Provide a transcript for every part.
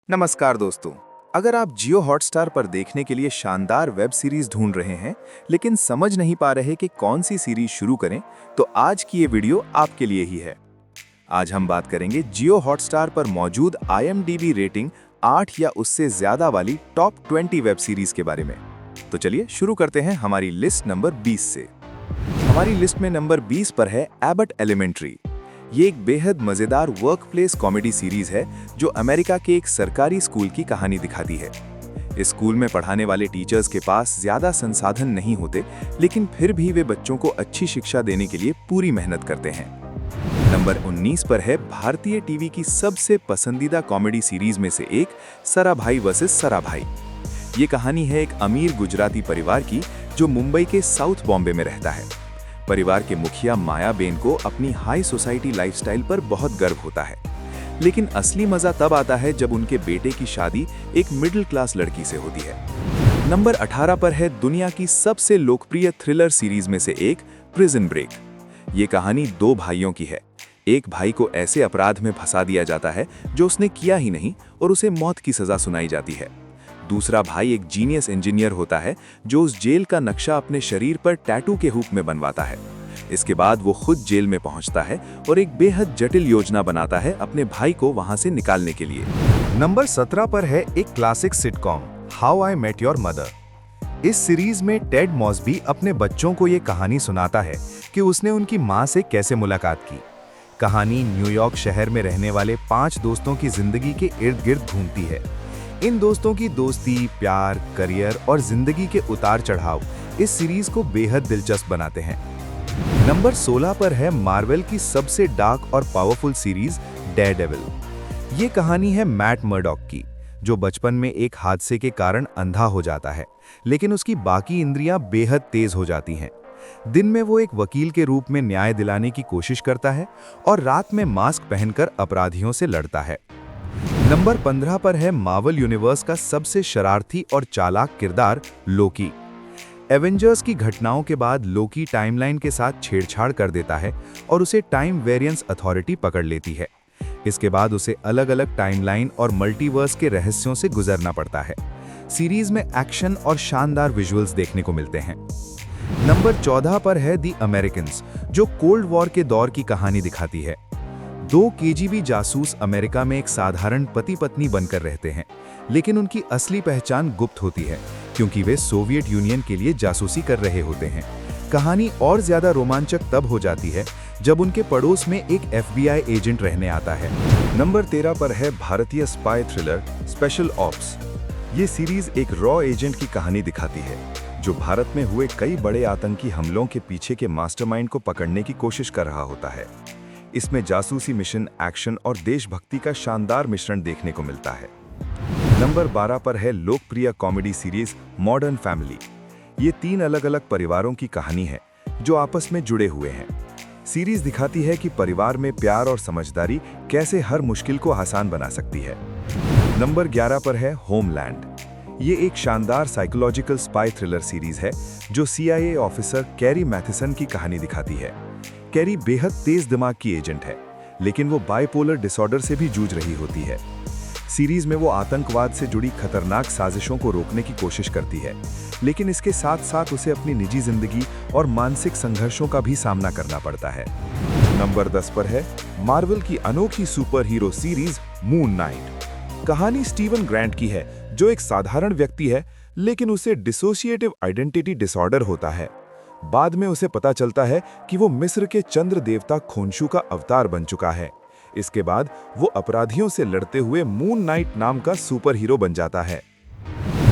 नमस्कार दोस्तों। अगर आप जियो हॉटस्टार पर देखने के लिए शानदार वेब सीरीज ढूंढ रहे हैं लेकिन समझ नहीं पा रहे कि कौन सी सीरीज शुरू करें, तो आज की ये वीडियो आपके लिए ही है। आज हम बात करेंगे जियो हॉटस्टार पर मौजूद IMDb रेटिंग 8 या उससे ज्यादा वाली टॉप 20 वेब सीरीज के बारे में। तो चलिए शुरू करते हैं हमारी लिस्ट नंबर 20 से। हमारी लिस्ट में नंबर 20 पर है एबट एलिमेंट्री। ये एक बेहद मजेदार वर्कप्लेस कॉमेडी सीरीज है जो अमेरिका के एक सरकारी स्कूल की कहानी दिखाती है। इस स्कूल में पढ़ाने वाले टीचर्स के पास ज्यादा संसाधन नहीं होते, लेकिन फिर भी वे बच्चों को अच्छी शिक्षा देने के लिए पूरी मेहनत करते हैं। नंबर 19 पर है भारतीय टीवी की सबसे पसंदीदा कॉमेडी सीरीज में से एक, सराभाई वर्सेस सराभाई। ये कहानी है एक अमीर गुजराती परिवार की जो मुंबई के साउथ बॉम्बे में रहता है। परिवार के मुखिया मायाबेन को अपनी हाई सोसाइटी लाइफस्टाइल पर बहुत गर्व होता है, लेकिन असली मजा तब आता है जब उनके बेटे की शादी एक मिडिल क्लास लड़की से होती है। नंबर 18 पर है दुनिया की सबसे लोकप्रिय थ्रिलर सीरीज में से एक, प्रिजन ब्रेक। ये कहानी दो भाइयों की है। एक भाई को ऐसे अपराध में फंसा दिया जाता है जो उसने किया ही नहीं और उसे मौत की सजा सुनाई जाती है। दूसरा भाई एक जीनियस इंजीनियर होता है जो उस जेल का नक्शा अपने शरीर पर टैटू के रूप में बनवाता है। इसके बाद वो खुद जेल में पहुंचता है और एक बेहद जटिल योजना बनाता है अपने भाई को वहां से निकालने के लिए। नंबर 17 पर है एक classic sitcom, how I met your mother. इस सीरीज में टेड मॉस्बी अपने बच्चों को ये कहानी सुनाता है कि उसने उनकी माँ से कैसे मुलाकात की। कहानी न्यूयॉर्क शहर में रहने वाले 5 दोस्तों की जिंदगी के इर्द गिर्द घूमती है। इन दोस्तों की दोस्ती, प्यार, करियर और जिंदगी के उतार चढ़ाव इस सीरीज को बेहद दिलचस्प बनाते हैं। नंबर 16 पर है मार्वल की सबसे डार्क और पावरफुल सीरीज, डेयरडेविल। ये कहानी है मैट मर्डॉक की, जो बचपन में एक हादसे के कारण अंधा हो जाता है, लेकिन उसकी बाकी इंद्रियां बेहद तेज हो जाती हैं। दिन में वो एक वकील के रूप में न्याय दिलाने की कोशिश करता है और रात में मास्क पहनकर अपराधियों से लड़ता है। नंबर 15 पर है मार्वल यूनिवर्स का सबसे शरारती और चालाक किरदार, लोकी। एवेंजर्स की घटनाओं के बाद लोकी टाइमलाइन के साथ छेड़छाड़ कर देता है और उसे टाइम वेरिएंस अथॉरिटी पकड़ लेती है। इसके बाद उसे अलग-अलग टाइमलाइन और मल्टीवर्स के रहस्यों से गुजरना पड़ता है। सीरीज में एक्शन और शानदार विजुअल्स देखने को मिलते हैं। नंबर 14 पर है दी अमेरिकन्स, जो कोल्ड वॉर के दौर की कहानी दिखाती है। 2 KGB जासूस अमेरिका में एक साधारण पति पत्नी बनकर रहते हैं, लेकिन उनकी असली पहचान गुप्त होती है क्योंकि वे सोवियत यूनियन के लिए जासूसी कर रहे होते हैं। कहानी और ज्यादा रोमांचक तब हो जाती है जब उनके पड़ोस में एक FBI एजेंट रहने आता है। नंबर 13 पर है भारतीय स्पाई थ्रिलर, स्पेशल ऑप्स। ये सीरीज एक रॉ एजेंट की कहानी दिखाती है जो भारत में हुए कई बड़े आतंकी हमलों के पीछे के मास्टरमाइंड को पकड़ने की कोशिश कर रहा होता है। इसमें जासूसी मिशन, एक्शन और देशभक्ति का शानदार मिश्रण देखने को मिलता है। नंबर 12 पर है लोकप्रिय कॉमेडी सीरीज, मॉडर्न फैमिली। ये 3 अलग-अलग परिवारों की कहानी है जो आपस में जुड़े हुए हैं। सीरीज दिखाती है कि परिवार में प्यार और समझदारी कैसे हर मुश्किल को आसान बना सकती है। नंबर 11 पर है होमलैंड। ये एक शानदार साइकोलॉजिकल स्पाई थ्रिलर सीरीज है जो CIA ऑफिसर कैरी मैथिसन की कहानी दिखाती है। कैरी बेहद तेज दिमाग की एजेंट है, लेकिन वो बाइपोलर डिसऑर्डर से भी जूझ रही होती है। सीरीज में वो आतंकवाद से जुड़ी खतरनाक साजिशों को रोकने की कोशिश करती है, लेकिन इसके साथ साथ उसे अपनी निजी जिंदगी और मानसिक संघर्षों का भी सामना करना पड़ता है। नंबर 10 पर है मार्वल की अनोखी super hero series, moon night. कहानी स्टीवन ग्रांट की है, जो एक साधारण व्यक्ति है, लेकिन उसे डिसोसिएटिव आइडेंटिटी डिसऑर्डर होता है। बाद में उसे पता चलता है कि वो मिस्र के चंद्र देवता खोंशू का अवतार बन चुका है। इसके बाद वो अपराधियों से लड़ते हुए मून नाइट नाम का सुपर हीरो बन जाता है।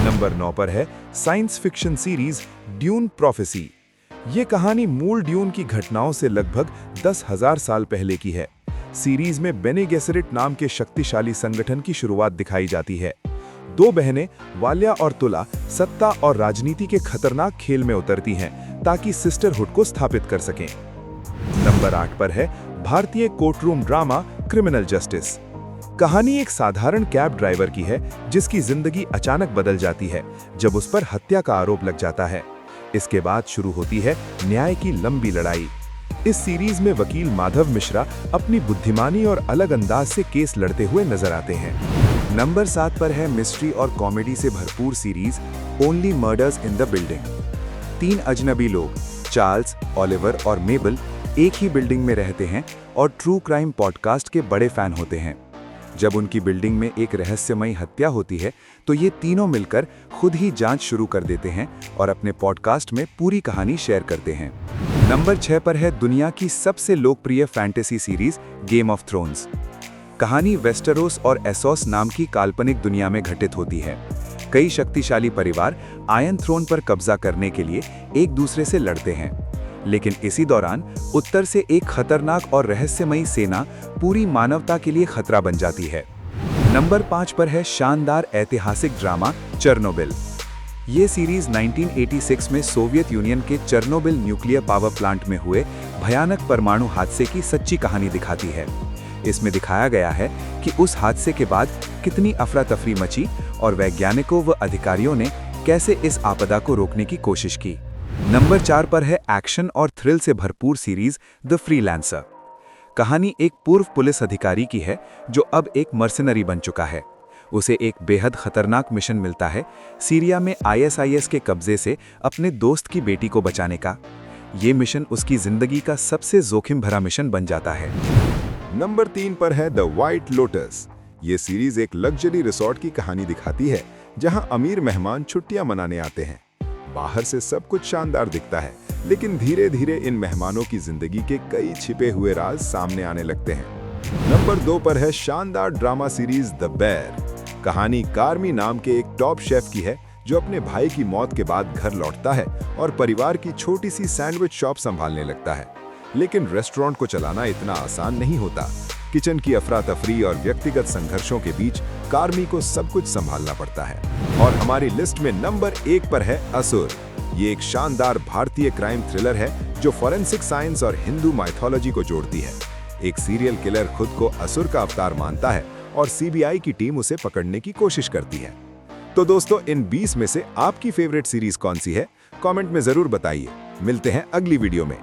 नंबर 9 पर है science fiction series, dune prophecy. ये कहानी मूल ड्यून की घटनाओं से लगभग 10,000 साल पहले की है। सीरीज में बेने गेसेरिट नाम के शक्तिशाली संगठन की शुरुआत दिखाई जाती है। 2 बहनें, वाल्या और तुला, सत्ता और राजनीति के खतरनाक खेल में उतरती हैं ताकि सिस्टरहुड को स्थापित कर सकें। नंबर 8 पर है भारतीय कोर्टरूम ड्रामा, क्रिमिनल जस्टिस। कहानी एक साधारण कैब ड्राइवर की है जिसकी जिंदगी अचानक बदल जाती है जब उस पर हत्या का आरोप लग जाता है। इसके बाद शुरू होती है न्याय की लंबी लड़ाई। इस सीरीज में वकील माधव मिश्रा अपनी बुद्धिमानी और अलग अंदाज से केस लड़ते हुए नजर आते हैं। नंबर 7 पर है मिस्ट्री और कॉमेडी से भरपूर series only murders in the building. 3 अजनबी लोग, चार्ल्स, ओलिवर और मेबल, एक ही बिल्डिंग में रहते हैं और ट्रू क्राइम पॉडकास्ट के बड़े फैन होते हैं। जब उनकी बिल्डिंग में एक रहस्यमयी हत्या होती है तो ये तीनों मिलकर खुद ही जांच शुरू कर देते हैं और अपने पॉडकास्ट में पूरी कहानी शेयर करते हैं। नंबर 6 पर है दुनिया की सबसे लोकप्रिय fantasy series game of thrones. कहानी वेस्टरोस और एसोस नाम की काल्पनिक दुनिया में घटित होती है। कई शक्तिशाली परिवार आयरन थ्रोन पर कब्जा करने के लिए एक दूसरे से लड़ते हैं, लेकिन इसी दौरान उत्तर से एक खतरनाक और रहस्यमयी सेना पूरी मानवता के लिए खतरा बन जाती है। नंबर 5 पर है शानदार ऐतिहासिक ड्रामा चेर्नोबिल। ये सीरीज 1986 में सोवियत यूनियन के चेर्नोबिल न्यूक्लियर पावर प्लांट में हुए भयानक परमाणु हादसे की सच्ची कहानी दिखाती है। इसमें दिखाया गया है कि उस हादसे के बाद कितनी अफरा तफरी मची और वैज्ञानिकों व अधिकारियों ने कैसे इस आपदा को रोकने की कोशिश की। नंबर 4 पर है एक्शन और थ्रिल से भरपूर सीरीज द फ्रीलांसर। कहानी एक पूर्व पुलिस अधिकारी की है जो अब एक मर्सिनरी बन चुका है। उसे एक बेहद खतरनाक मिशन मिलता है सीरिया में ISIS के कब्जे से अपने दोस्त की बेटी को बचाने का। ये मिशन उसकी जिंदगी का सबसे जोखिम भरा मिशन बन जाता है। नंबर 3 पर है द व्हाइट लोटस। ये सीरीज एक लग्जरी रिसोर्ट की कहानी दिखाती है जहां अमीर मेहमान छुट्टियां मनाने आते हैं। बाहर से सब कुछ शानदार दिखता है, लेकिन धीरे धीरे इन मेहमानों की जिंदगी के कई छिपे हुए राज सामने आने लगते हैं। नंबर 2 पर है शानदार ड्रामा सीरीज द बेर। कहानी कार्मी नाम के एक टॉप शेफ की है जो अपने भाई की मौत के बाद घर लौटता है और परिवार की छोटी सी सैंडविच शॉप संभालने लगता है। लेकिन रेस्टोरेंट को चलाना इतना आसान नहीं होता। किचन की अफरा तफरी और व्यक्तिगत संघर्षों के बीच कार्मी को सब कुछ संभालना पड़ता है। और हमारी लिस्ट में नंबर 1 पर है असुर। ये एक शानदार भारतीय क्राइम थ्रिलर है जो फॉरेंसिक साइंस और हिंदू माइथोलॉजी को जोड़ती है। एक सीरियल किलर खुद को असुर का अवतार मानता है और CBI की टीम उसे पकड़ने की कोशिश करती है। तो दोस्तों, इन 20 में से आपकी फेवरेट सीरीज कौन सी है? कमेंट में जरूर बताइए। मिलते हैं अगली वीडियो में।